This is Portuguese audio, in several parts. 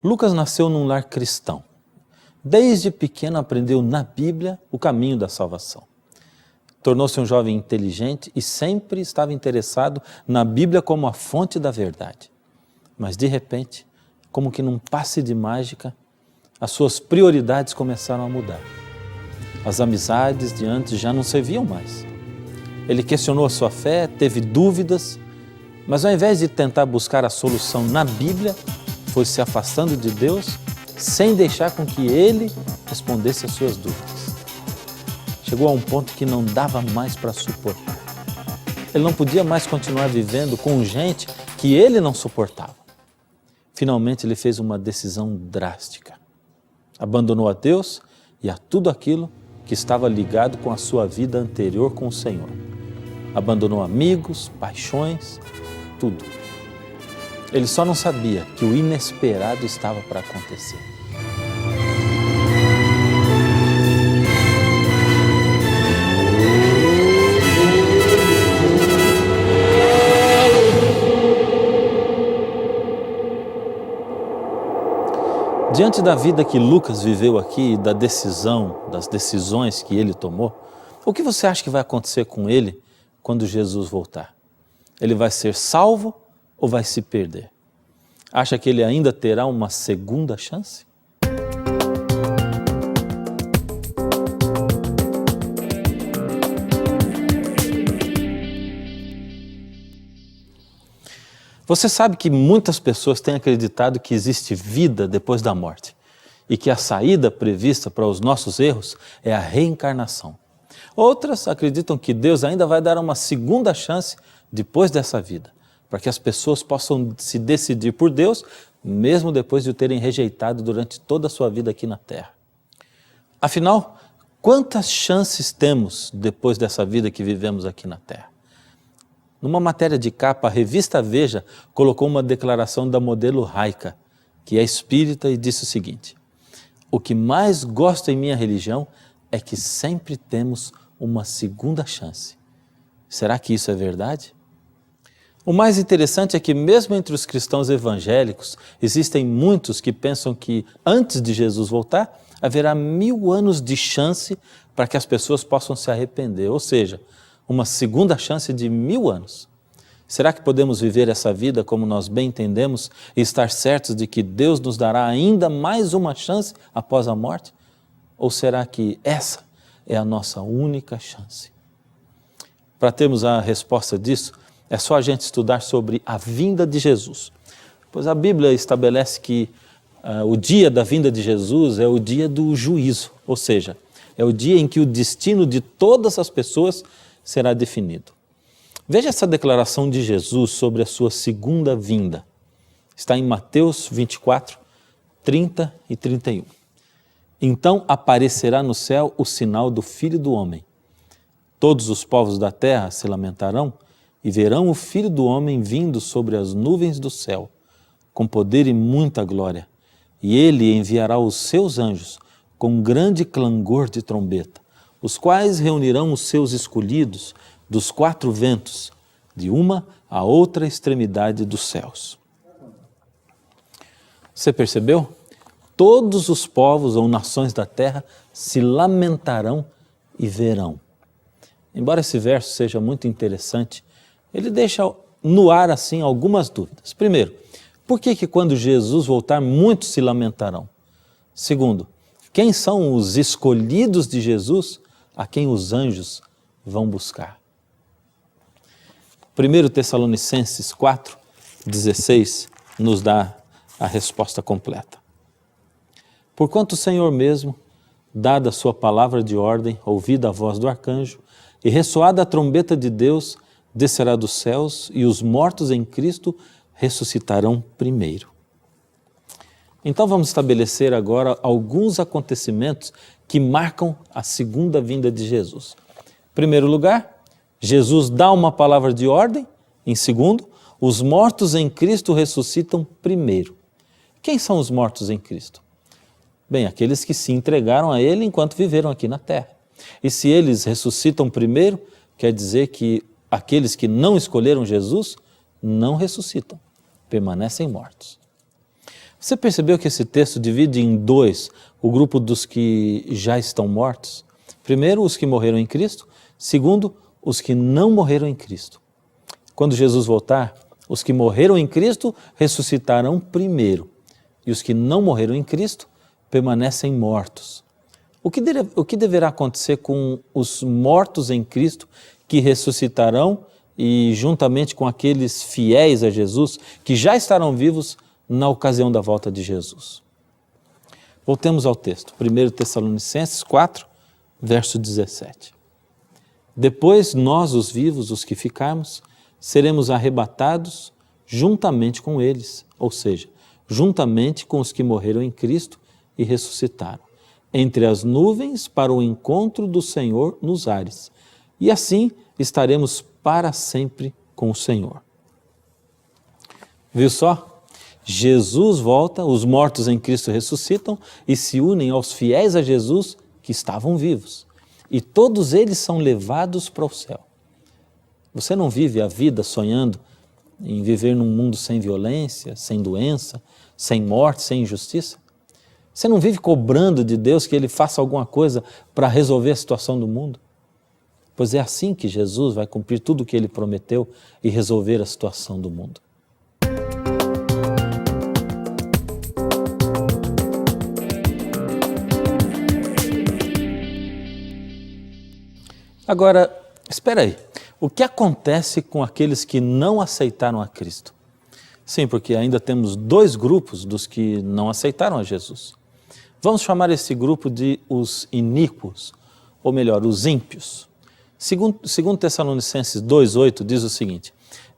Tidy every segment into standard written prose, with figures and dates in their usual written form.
Lucas nasceu num lar cristão. Desde pequeno aprendeu na Bíblia o caminho da salvação. Tornou-se um jovem inteligente e sempre estava interessado na Bíblia como a fonte da verdade. Mas de repente, como que num passe de mágica, as suas prioridades começaram a mudar. As amizades de antes já não serviam mais. Ele questionou a sua fé, teve dúvidas, mas ao invés de tentar buscar a solução na Bíblia, foi se afastando de Deus sem deixar com que Ele respondesse às suas dúvidas. Chegou a um ponto que não dava mais para suportar. Ele não podia mais continuar vivendo com gente que ele não suportava. Finalmente ele fez uma decisão drástica. Abandonou a Deus e a tudo aquilo que estava ligado com a sua vida anterior com o Senhor. Abandonou amigos, paixões, tudo. Ele só não sabia que o inesperado estava para acontecer. Diante da vida que Lucas viveu aqui, das decisões que ele tomou, o que você acha que vai acontecer com ele quando Jesus voltar? Ele vai ser salvo ou vai se perder? Acha que ele ainda terá uma segunda chance? Você sabe que muitas pessoas têm acreditado que existe vida depois da morte e que a saída prevista para os nossos erros é a reencarnação. Outras acreditam que Deus ainda vai dar uma segunda chance depois dessa vida, para que as pessoas possam se decidir por Deus, mesmo depois de o terem rejeitado durante toda a sua vida aqui na Terra. Afinal, quantas chances temos depois dessa vida que vivemos aqui na Terra? Numa matéria de capa, a revista Veja colocou uma declaração da modelo Raika, que é espírita, e disse o seguinte: o que mais gosto em minha religião é que sempre temos uma segunda chance. Será que isso é verdade? O mais interessante é que mesmo entre os cristãos evangélicos, existem muitos que pensam que antes de Jesus voltar, haverá 1000 anos de chance para que as pessoas possam se arrepender, ou seja, uma segunda chance de 1000 anos. Será que podemos viver essa vida como nós bem entendemos e estar certos de que Deus nos dará ainda mais uma chance após a morte? Ou será que essa é a nossa única chance? Para termos a resposta disso, é só a gente estudar sobre a vinda de Jesus. Pois a Bíblia estabelece que o dia da vinda de Jesus é o dia do juízo, ou seja, é o dia em que o destino de todas as pessoas será definido. Veja essa declaração de Jesus sobre a sua segunda vinda. Está em Mateus 24, 30 e 31. Então aparecerá no céu o sinal do Filho do Homem. Todos os povos da terra se lamentarão e verão o Filho do Homem vindo sobre as nuvens do céu, com poder e muita glória. E ele enviará os seus anjos com grande clangor de trombeta, os quais reunirão os seus escolhidos dos 4 ventos, de uma a outra extremidade dos céus. Você percebeu? Todos os povos ou nações da terra se lamentarão e verão. Embora esse verso seja muito interessante, ele deixa no ar assim algumas dúvidas. Primeiro, por que quando Jesus voltar muitos se lamentarão? Segundo, quem são os escolhidos de Jesus a quem os anjos vão buscar? 1 Tessalonicenses 4, 16 nos dá a resposta completa. Porquanto o Senhor mesmo, dada a sua palavra de ordem, ouvida a voz do arcanjo e ressoada a trombeta de Deus, descerá dos céus e os mortos em Cristo ressuscitarão primeiro. Então vamos estabelecer agora alguns acontecimentos que marcam a segunda vinda de Jesus. Em primeiro lugar, Jesus dá uma palavra de ordem. Em segundo, os mortos em Cristo ressuscitam primeiro. Quem são os mortos em Cristo? Bem, aqueles que se entregaram a Ele enquanto viveram aqui na terra. E se eles ressuscitam primeiro, quer dizer que aqueles que não escolheram Jesus não ressuscitam, permanecem mortos. Você percebeu que esse texto divide em dois o grupo dos que já estão mortos? Primeiro, os que morreram em Cristo. Segundo, os que não morreram em Cristo. Quando Jesus voltar, os que morreram em Cristo ressuscitarão primeiro. E os que não morreram em Cristo permanecem mortos. O que deverá acontecer com os mortos em Cristo que ressuscitarão e juntamente com aqueles fiéis a Jesus que já estarão vivos na ocasião da volta de Jesus? Voltemos ao texto, 1 Tessalonicenses 4, verso 17. Depois nós, os vivos, os que ficarmos, seremos arrebatados juntamente com eles, ou seja, juntamente com os que morreram em Cristo e ressuscitaram, entre as nuvens para o encontro do Senhor nos ares. E assim estaremos para sempre com o Senhor. Viu só? Jesus volta, os mortos em Cristo ressuscitam e se unem aos fiéis a Jesus que estavam vivos. E todos eles são levados para o céu. Você não vive a vida sonhando em viver num mundo sem violência, sem doença, sem morte, sem injustiça? Você não vive cobrando de Deus que Ele faça alguma coisa para resolver a situação do mundo? Pois é assim que Jesus vai cumprir tudo o que Ele prometeu e resolver a situação do mundo. Agora, espera aí, o que acontece com aqueles que não aceitaram a Cristo? Sim, porque ainda temos dois grupos dos que não aceitaram a Jesus. Vamos chamar esse grupo de os iníquos, ou melhor, os ímpios. Segundo Tessalonicenses 2,8 diz o seguinte: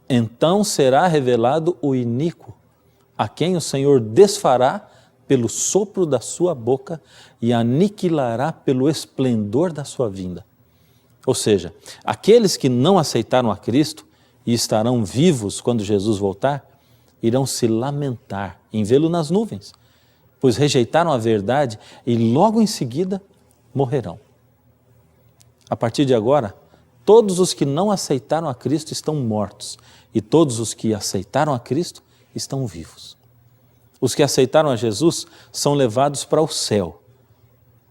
então será revelado o iníquo, a quem o Senhor desfará pelo sopro da sua boca e aniquilará pelo esplendor da sua vinda. Ou seja, aqueles que não aceitaram a Cristo e estarão vivos quando Jesus voltar, irão se lamentar em vê-lo nas nuvens, pois rejeitaram a verdade e logo em seguida morrerão. A partir de agora, todos os que não aceitaram a Cristo estão mortos e todos os que aceitaram a Cristo estão vivos. Os que aceitaram a Jesus são levados para o céu.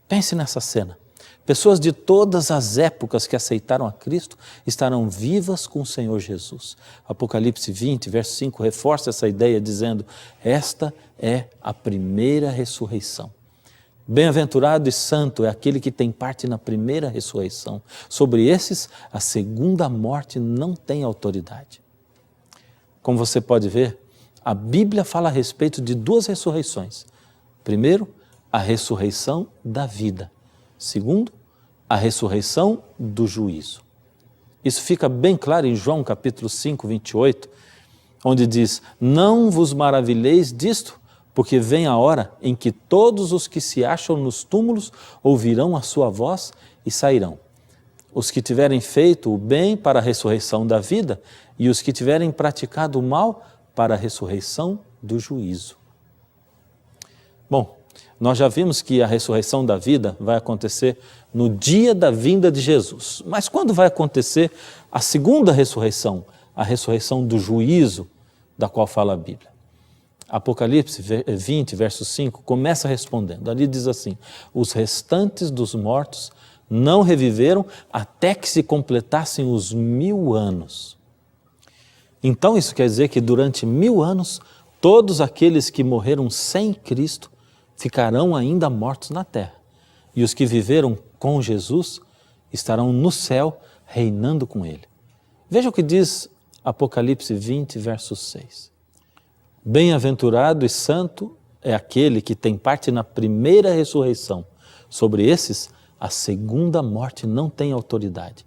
Pense nessa cena. Pessoas de todas as épocas que aceitaram a Cristo estarão vivas com o Senhor Jesus. Apocalipse 20, verso 5, reforça essa ideia dizendo: esta é a primeira ressurreição. Bem-aventurado e santo é aquele que tem parte na primeira ressurreição. Sobre esses, a segunda morte não tem autoridade. Como você pode ver, a Bíblia fala a respeito de duas ressurreições. Primeiro, a ressurreição da vida. Segundo, a ressurreição do juízo. Isso fica bem claro em João capítulo 5, 28, onde diz: não vos maravilheis disto, porque vem a hora em que todos os que se acham nos túmulos ouvirão a sua voz e sairão. Os que tiverem feito o bem para a ressurreição da vida e os que tiverem praticado o mal para a ressurreição do juízo. Bom, nós já vimos que a ressurreição da vida vai acontecer no dia da vinda de Jesus. Mas quando vai acontecer a segunda ressurreição, a ressurreição do juízo, da qual fala a Bíblia? Apocalipse 20, verso 5, começa respondendo. Ali diz assim: os restantes dos mortos não reviveram até que se completassem os 1000 anos. Então isso quer dizer que durante 1000 anos, todos aqueles que morreram sem Cristo ficarão ainda mortos na terra. E os que viveram com Jesus estarão no céu reinando com Ele. Veja o que diz Apocalipse 20, verso 6. Bem-aventurado e santo é aquele que tem parte na primeira ressurreição. Sobre esses, a segunda morte não tem autoridade.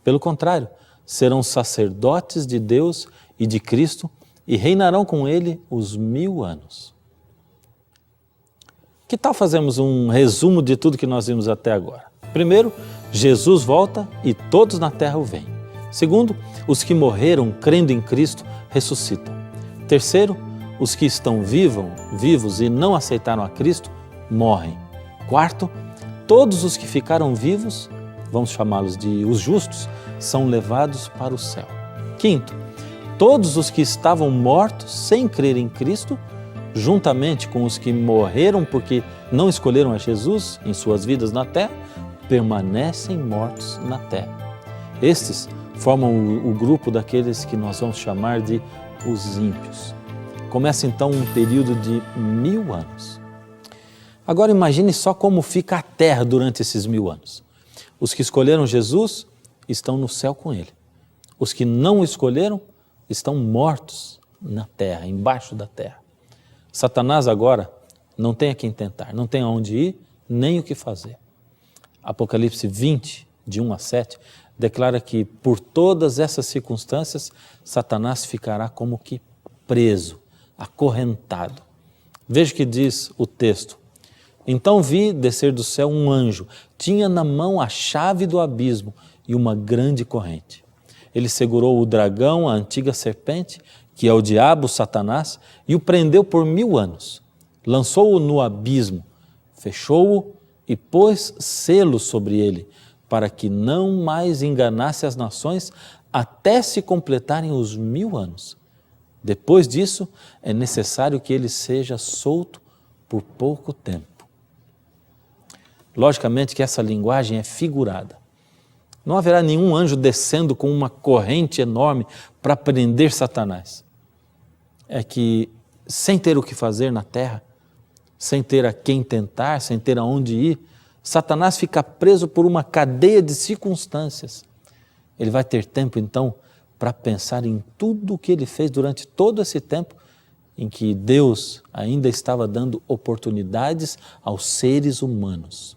Pelo contrário, serão sacerdotes de Deus e de Cristo e reinarão com Ele os 1000 anos. Que tal fazermos um resumo de tudo que nós vimos até agora? Primeiro, Jesus volta e todos na terra o veem. Segundo, os que morreram crendo em Cristo ressuscitam. Terceiro, os que estão vivos e não aceitaram a Cristo morrem. Quarto, todos os que ficaram vivos, vamos chamá-los de os justos, são levados para o céu. Quinto, todos os que estavam mortos sem crer em Cristo juntamente com os que morreram porque não escolheram a Jesus em suas vidas na terra, permanecem mortos na terra. Estes formam o grupo daqueles que nós vamos chamar de os ímpios. Começa então um período de 1000 anos. Agora imagine só como fica a terra durante esses 1000 anos. Os que escolheram Jesus estão no céu com Ele. Os que não o escolheram estão mortos na terra, embaixo da terra. Satanás agora não tem a quem tentar, não tem aonde ir, nem o que fazer. Apocalipse 20, de 1 a 7, declara que por todas essas circunstâncias, Satanás ficará como que preso, acorrentado. Veja o que diz o texto. Então vi descer do céu um anjo, tinha na mão a chave do abismo e uma grande corrente. Ele segurou o dragão, a antiga serpente, que é o diabo, Satanás, e o prendeu por 1000 anos. Lançou-o no abismo, fechou-o e pôs selo sobre ele, para que não mais enganasse as nações até se completarem os 1000 anos. Depois disso, é necessário que ele seja solto por pouco tempo. Logicamente que essa linguagem é figurada. Não haverá nenhum anjo descendo com uma corrente enorme para prender Satanás. É que, sem ter o que fazer na terra, sem ter a quem tentar, sem ter aonde ir, Satanás fica preso por uma cadeia de circunstâncias. Ele vai ter tempo, então, para pensar em tudo o que ele fez durante todo esse tempo em que Deus ainda estava dando oportunidades aos seres humanos.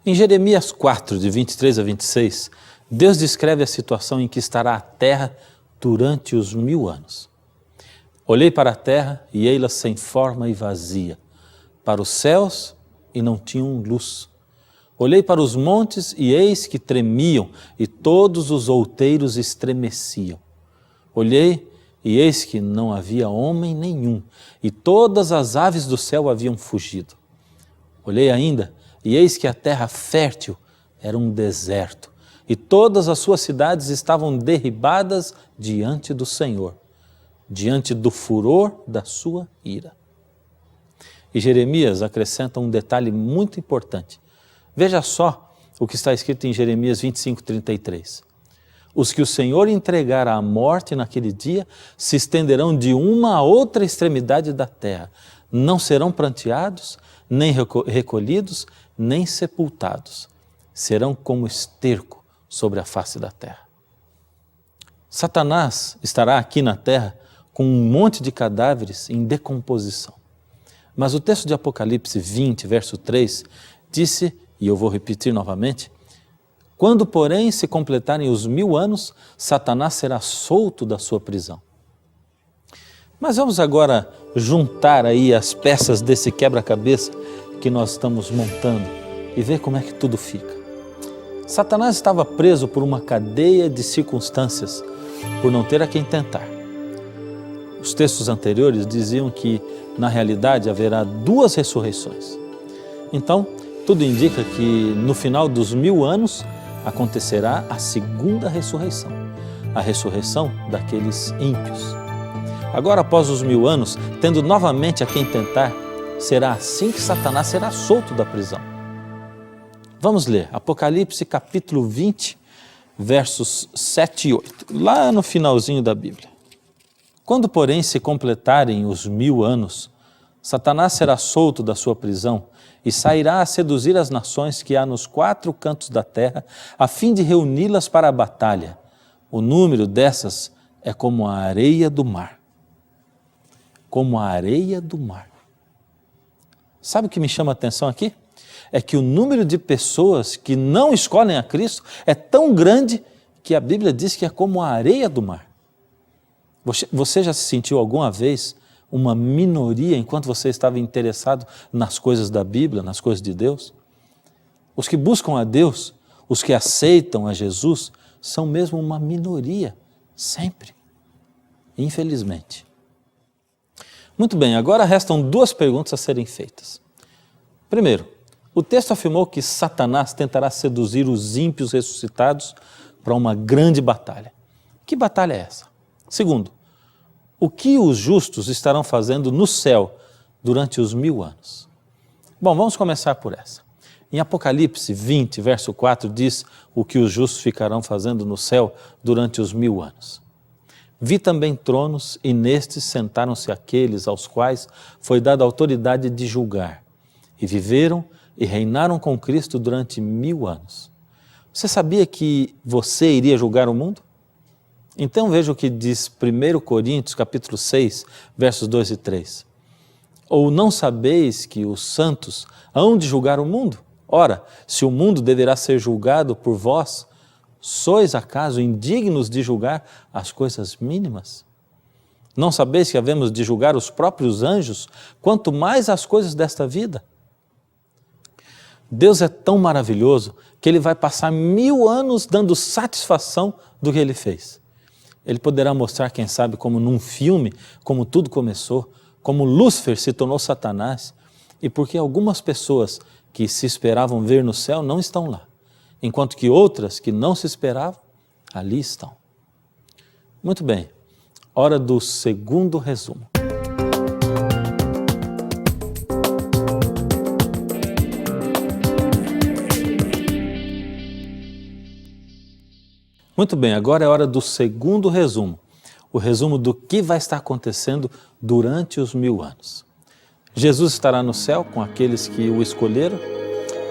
Em Jeremias 4, de 23 a 26, Deus descreve a situação em que estará a terra durante os 1000 anos. Olhei para a terra e ei-la sem forma e vazia, para os céus e não tinham luz. Olhei para os montes e eis que tremiam e todos os outeiros estremeciam. Olhei e eis que não havia homem nenhum e todas as aves do céu haviam fugido. Olhei ainda e eis que a terra fértil era um deserto e todas as suas cidades estavam derribadas diante do Senhor, diante do furor da sua ira. E Jeremias acrescenta um detalhe muito importante. Veja só o que está escrito em Jeremias 25, 33. Os que o Senhor entregar à morte naquele dia se estenderão de uma a outra extremidade da terra. Não serão pranteados, nem recolhidos, nem sepultados. Serão como esterco sobre a face da terra. Satanás estará aqui na terra com um monte de cadáveres em decomposição. Mas o texto de Apocalipse 20, verso 3, disse, e eu vou repetir novamente, quando, porém, se completarem os 1000 anos, Satanás será solto da sua prisão. Mas vamos agora juntar aí as peças desse quebra-cabeça que nós estamos montando e ver como é que tudo fica. Satanás estava preso por uma cadeia de circunstâncias, por não ter a quem tentar. Os textos anteriores diziam que, na realidade, haverá 2 ressurreições. Então, tudo indica que no final dos 1000 anos acontecerá a segunda ressurreição, a ressurreição daqueles ímpios. Agora, após os 1000 anos, tendo novamente a quem tentar, será assim que Satanás será solto da prisão. Vamos ler Apocalipse capítulo 20, versos 7 e 8, lá no finalzinho da Bíblia. Quando, porém, se completarem os 1000 anos, Satanás será solto da sua prisão e sairá a seduzir as nações que há nos 4 cantos da terra, a fim de reuni-las para a batalha. O número dessas é como a areia do mar. Como a areia do mar. Sabe o que me chama a atenção aqui? É que o número de pessoas que não escolhem a Cristo é tão grande que a Bíblia diz que é como a areia do mar. Você já se sentiu alguma vez uma minoria enquanto você estava interessado nas coisas da Bíblia, nas coisas de Deus? Os que buscam a Deus, os que aceitam a Jesus, são mesmo uma minoria, sempre, infelizmente. Muito bem, agora restam 2 perguntas a serem feitas. Primeiro, O texto afirmou que Satanás tentará seduzir os ímpios ressuscitados para uma grande batalha. Que batalha é essa? Segundo, o que os justos estarão fazendo no céu durante os 1000 anos? Bom, vamos começar por essa. Em Apocalipse 20, verso 4, diz o que os justos ficarão fazendo no céu durante os 1000 anos. Vi também tronos, e nestes sentaram-se aqueles aos quais foi dada a autoridade de julgar, e viveram e reinaram com Cristo durante 1000 anos. Você sabia que você iria julgar o mundo? Então veja o que diz 1 Coríntios capítulo 6, versos 2 e 3. Ou não sabeis que os santos hão de julgar o mundo? Ora, se o mundo deverá ser julgado por vós, sois acaso indignos de julgar as coisas mínimas? Não sabeis que havemos de julgar os próprios anjos, quanto mais as coisas desta vida? Deus é tão maravilhoso que Ele vai passar 1000 anos dando satisfação do que Ele fez. Ele poderá mostrar, quem sabe, como num filme, como tudo começou, como Lúcifer se tornou Satanás, e porque algumas pessoas que se esperavam ver no céu não estão lá, enquanto que outras que não se esperavam, ali estão. Muito bem, hora do segundo resumo. Muito bem, agora é hora do segundo resumo, o resumo do que vai estar acontecendo durante os 1000 anos. Jesus estará no céu com aqueles que o escolheram,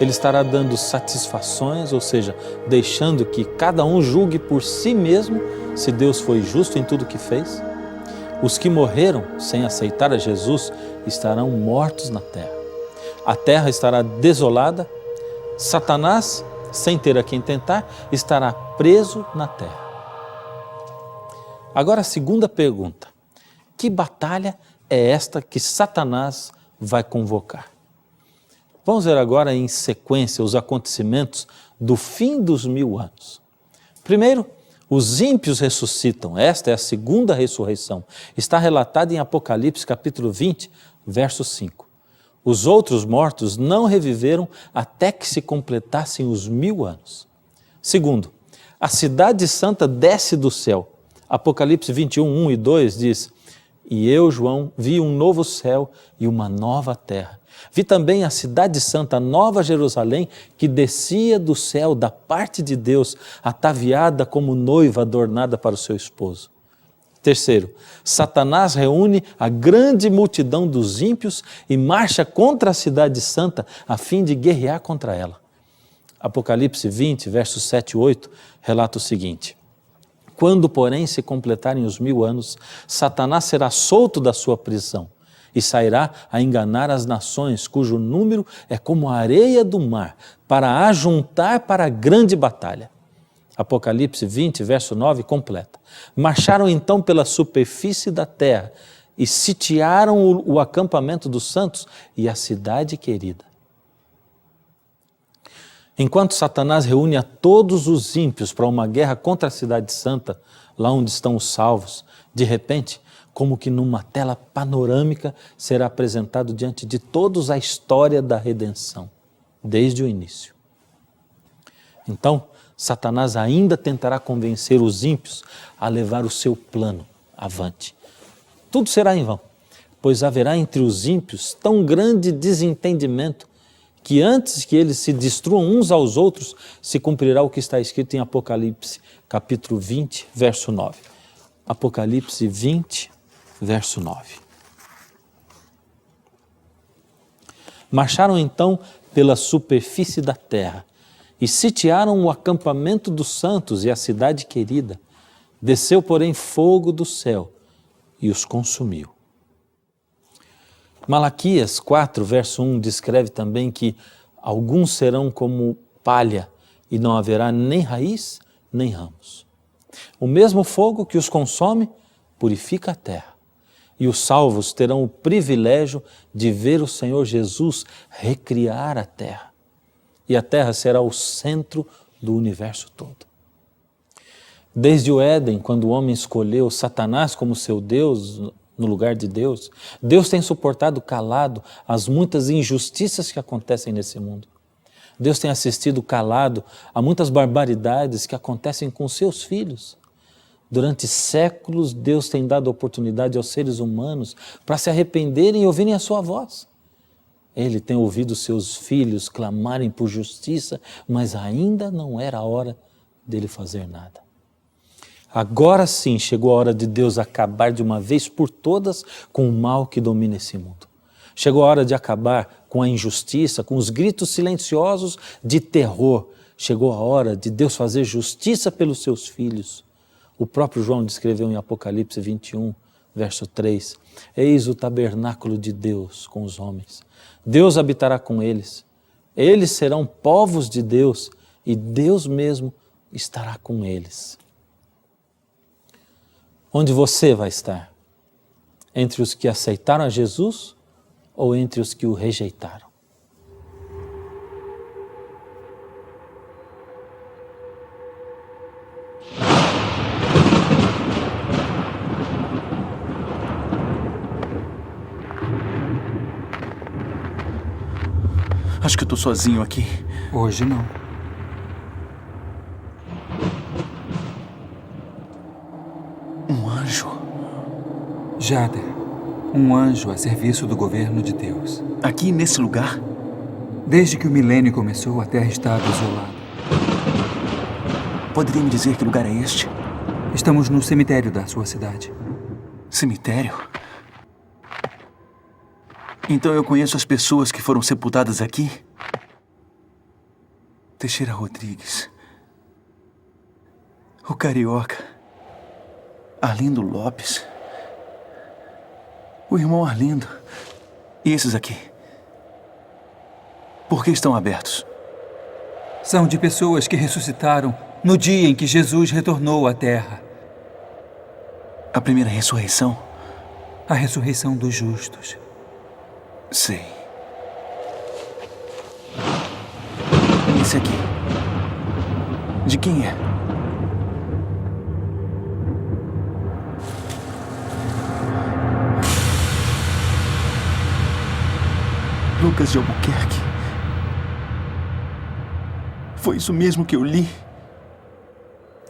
Ele estará dando satisfações, ou seja, deixando que cada um julgue por si mesmo se Deus foi justo em tudo que fez. Os que morreram sem aceitar a Jesus estarão mortos na terra. A terra estará desolada, Satanás, sem ter a quem tentar, estará preso na terra. Agora a segunda pergunta: que batalha é esta que Satanás vai convocar? Vamos ver agora em sequência os acontecimentos do fim dos 1000 anos. Primeiro, os ímpios ressuscitam. Esta é a segunda ressurreição. Está relatada em Apocalipse capítulo 20, verso 5. Os outros mortos não reviveram até que se completassem os 1000 anos. Segundo, a cidade santa desce do céu. Apocalipse 21, 1 e 2 diz: E eu, João, vi um novo céu e uma nova terra. Vi também a cidade santa, Nova Jerusalém, que descia do céu da parte de Deus, ataviada como noiva adornada para o seu esposo. Terceiro, Satanás reúne a grande multidão dos ímpios e marcha contra a cidade santa a fim de guerrear contra ela. Apocalipse 20, versos 7 e 8, relata o seguinte: Quando, porém, se completarem os 1000 anos, Satanás será solto da sua prisão e sairá a enganar as nações, cujo número é como a areia do mar, para ajuntar para a grande batalha. Apocalipse 20, verso 9, completa. Marcharam então pela superfície da terra e sitiaram o acampamento dos santos e a cidade querida. Enquanto Satanás reúne a todos os ímpios para uma guerra contra a cidade santa, lá onde estão os salvos, de repente, como que numa tela panorâmica, será apresentado diante de todos a história da redenção, desde o início. Então, Satanás ainda tentará convencer os ímpios a levar o seu plano avante. Tudo será em vão, pois haverá entre os ímpios tão grande desentendimento que antes que eles se destruam uns aos outros, se cumprirá o que está escrito em Apocalipse, capítulo 20, verso 9. Apocalipse 20, verso 9. Marcharam então pela superfície da terra e sitiaram o acampamento dos santos e a cidade querida. Desceu, porém, fogo do céu e os consumiu. Malaquias 4, verso 1, descreve também que alguns serão como palha e não haverá nem raiz nem ramos. O mesmo fogo que os consome purifica a terra. E os salvos terão o privilégio de ver o Senhor Jesus recriar a terra. E a terra será o centro do universo todo. Desde o Éden, quando o homem escolheu Satanás como seu Deus, no lugar de Deus, Deus tem suportado calado as muitas injustiças que acontecem nesse mundo. Deus tem assistido calado a muitas barbaridades que acontecem com seus filhos. Durante séculos, Deus tem dado oportunidade aos seres humanos para se arrependerem e ouvirem a sua voz. Ele tem ouvido seus filhos clamarem por justiça, mas ainda não era a hora dele fazer nada. Agora sim chegou a hora de Deus acabar de uma vez por todas com o mal que domina esse mundo. Chegou a hora de acabar com a injustiça, com os gritos silenciosos de terror. Chegou a hora de Deus fazer justiça pelos seus filhos. O próprio João descreveu em Apocalipse 21, verso 3, eis o tabernáculo de Deus com os homens. Deus habitará com eles. Eles serão povos de Deus e Deus mesmo estará com eles. Onde você vai estar? Entre os que aceitaram a Jesus ou entre os que o rejeitaram? Acho que eu tô sozinho aqui. Hoje não. Um anjo? Jader, um anjo a serviço do governo de Deus. Aqui nesse lugar? Desde que o milênio começou, a Terra está desolada. Poderia me dizer que lugar é este? Estamos no cemitério da sua cidade. Cemitério? Então eu conheço as pessoas que foram sepultadas aqui? Teixeira Rodrigues. O Carioca. Arlindo Lopes. O irmão Arlindo. E esses aqui? Por que estão abertos? São de pessoas que ressuscitaram no dia em que Jesus retornou à Terra. A primeira ressurreição? A ressurreição dos justos. Sei. E esse aqui? De quem é? Lucas de Albuquerque. Foi isso mesmo que eu li?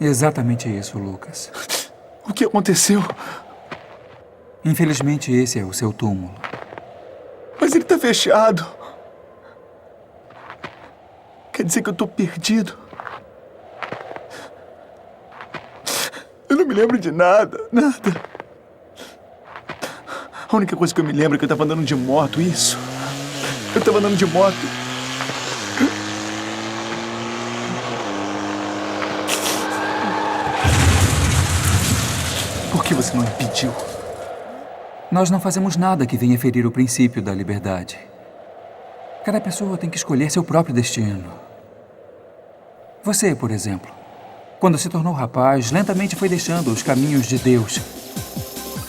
Exatamente isso, Lucas. O que aconteceu? Infelizmente, esse é o seu túmulo. Mas ele tá fechado. Quer dizer que eu tô perdido. Eu não me lembro de nada. A única coisa que eu me lembro é que eu tava andando de moto, isso. Eu tava andando de moto. Por que você não me pediu? Nós não fazemos nada que venha ferir o princípio da liberdade. Cada pessoa tem que escolher seu próprio destino. Você, por exemplo, quando se tornou rapaz, lentamente foi deixando os caminhos de Deus,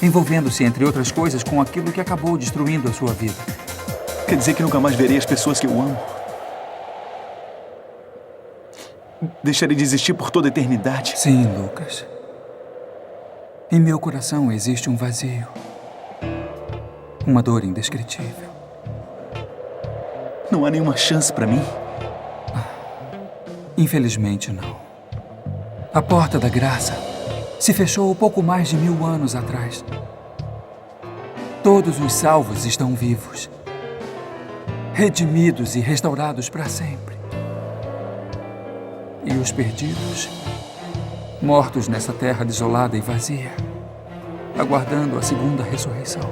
envolvendo-se, entre outras coisas, com aquilo que acabou destruindo a sua vida. Quer dizer que nunca mais verei as pessoas que eu amo? Deixarei de existir por toda a eternidade? Sim, Lucas. Em meu coração existe um vazio. Uma dor indescritível. Não há nenhuma chance pra mim? Infelizmente, não. A porta da graça se fechou pouco mais de 1000 anos atrás. Todos os salvos estão vivos, redimidos e restaurados para sempre. E os perdidos, mortos nessa terra desolada e vazia, aguardando a segunda ressurreição,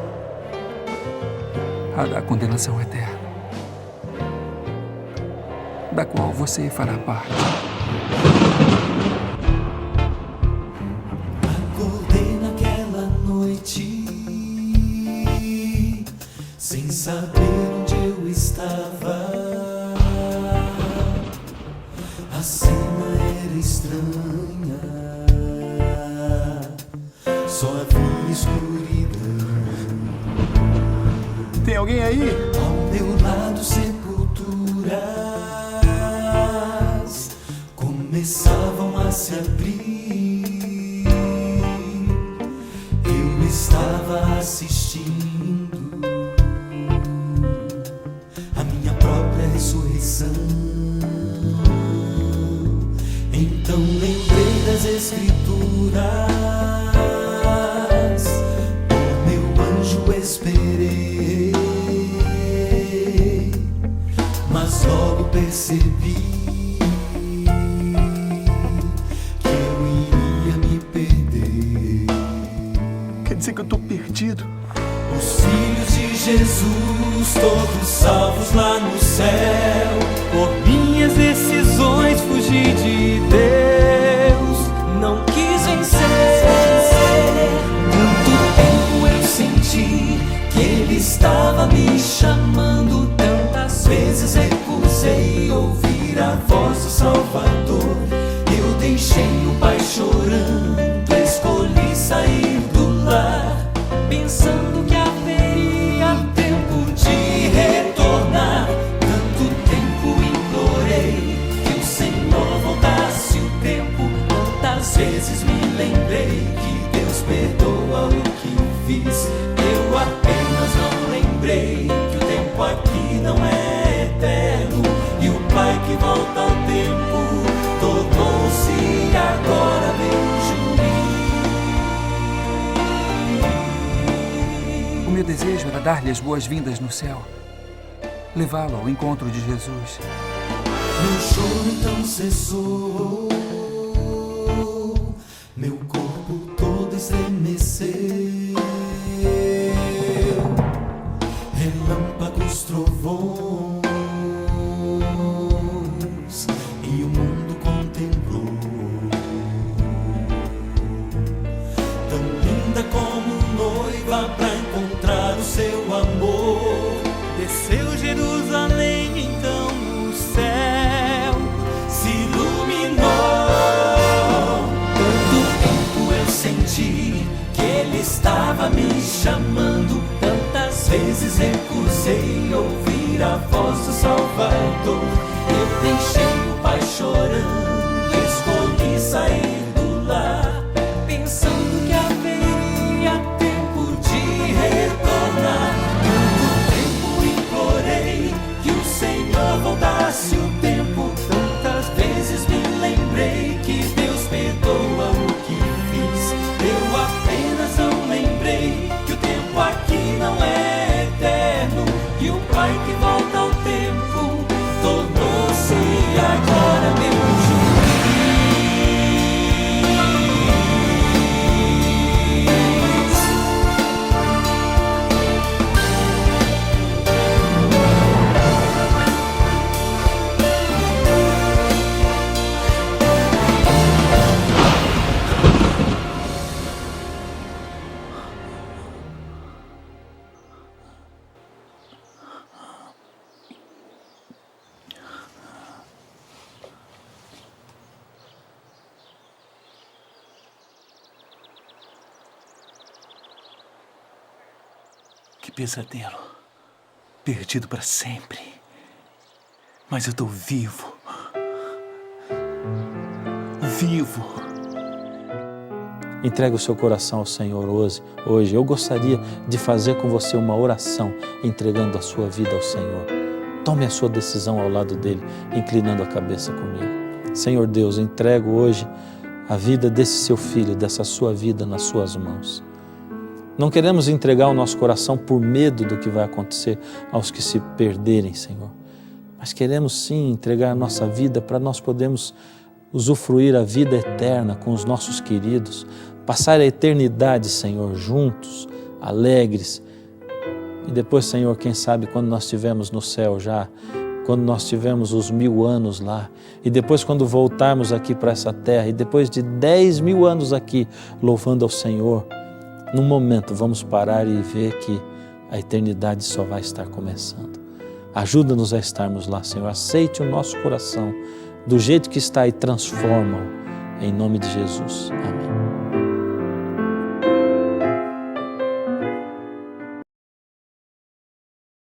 a da condenação eterna, da qual você fará parte. Acordei naquela noite, sem saber onde eu estava. A cena era estranha, só havia escuridão. Tem alguém aí? Ao meu lado, sepulturas começavam a se abrir. Eu estava assistindo a minha própria ressurreição. Escrituras, por meu anjo esperei, mas logo percebi que eu iria me perder. Quer dizer que eu tô perdido? Os filhos de Jesus, todos salvos lá no céu. Por minhas decisões fugi de Deus, não quis vencer. Tanto tempo eu senti que Ele estava me chamando. Tantas vezes recusei ouvir a voz do Salvador. Eu deixei o pai chorando, escolhi sair do lar, pensando que haveria tempo de retornar. Tanto tempo implorei que o Senhor voltasse o tempo. Quantas vezes me lembrei que Deus perdoa o que fiz. Eu apenas não lembrei que o tempo aqui não é eterno, e o Pai que volta ao tempo tornou-se agora meu juiz. O meu desejo era dar-lhe as boas-vindas no céu, levá-lo ao encontro de Jesus. Meu choro então cessou, meu corpo todo estremeceu. Relâmpagos, trovões, e o mundo contemplou. Tão linda como noiva pra encontrar o seu amor. Desceu Jerusalém então no céu, se iluminou. Tanto tempo eu senti que Ele estava me chamando. Tantas vezes recusei ouvir a voz do Salvador. Eu deixei o pai chorando, escolhi sair do lar, pensando que haveria tempo de retornar. Tanto tempo implorei que o Senhor voltasse o tempo. Tantas vezes me lembrei que Deus perdoa o que fiz. Eu apenas não lembrei que o tempo aqui não é eterno, e o Pai que volta ao tempo tornou-se agora meu juiz. Que pesadelo. Perdido para sempre. Mas eu tô vivo. Vivo. Entregue o seu coração ao Senhor hoje. Eu gostaria de fazer com você uma oração entregando a sua vida ao Senhor. Tome a sua decisão ao lado dele, inclinando a cabeça comigo. Senhor Deus, entrego hoje a vida desse seu filho, dessa sua vida nas suas mãos. Não queremos entregar o nosso coração por medo do que vai acontecer aos que se perderem, Senhor. Mas queremos sim entregar a nossa vida para nós podermos usufruir a vida eterna com os nossos queridos, passar a eternidade, Senhor, juntos, alegres. E depois, Senhor, quem sabe quando nós estivermos no céu já, quando nós tivermos os 1000 anos lá, e depois quando voltarmos aqui para essa terra, e depois de 10.000 anos aqui, louvando ao Senhor, num momento vamos parar e ver que a eternidade só vai estar começando. Ajuda-nos a estarmos lá, Senhor. Aceite o nosso coração do jeito que está e transforma-o. Em nome de Jesus. Amém.